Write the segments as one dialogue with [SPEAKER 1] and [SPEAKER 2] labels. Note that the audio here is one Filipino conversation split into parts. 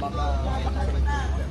[SPEAKER 1] baka makasunod dito.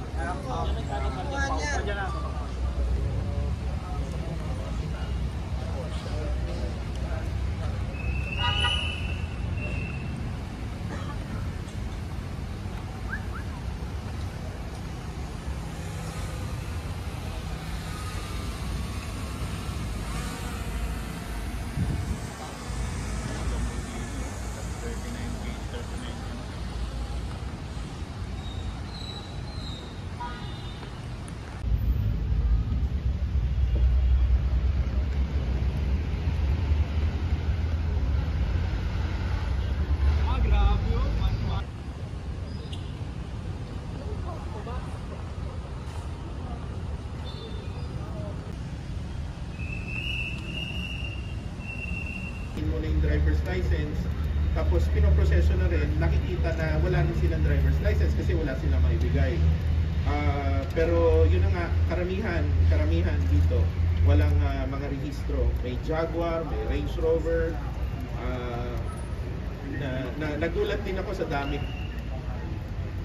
[SPEAKER 2] Mo na yung driver's license, tapos pinoproseso na rin, nakikita na wala na silang driver's license kasi wala silang maibigay. Pero yun na nga, karamihan dito, walang mga rehistro. May Jaguar, may Range Rover, nagulat din ako sa dami.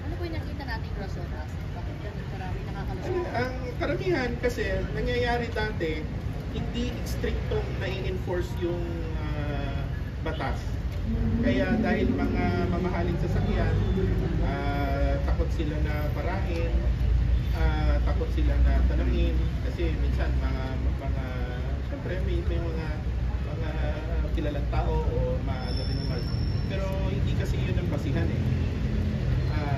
[SPEAKER 3] Ano po yung nakita nating rason? Bakit ganun karami nakakalusot?
[SPEAKER 2] Ang karamihan kasi, nangyayari dati, hindi strictong na-enforce yung batas. Kaya dahil mga mamahaling sasakyan, takot sila na parahin, takot sila na tanungin kasi minsan syempre may mga kilalang tao o maano din naman. Pero hindi kasi yun ang basihan eh.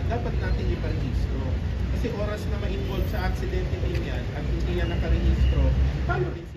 [SPEAKER 2] Dapat natin iparehistro. Kasi oras na ma-involve sa aksidente din yan at hindi yan nakarehistro, paano din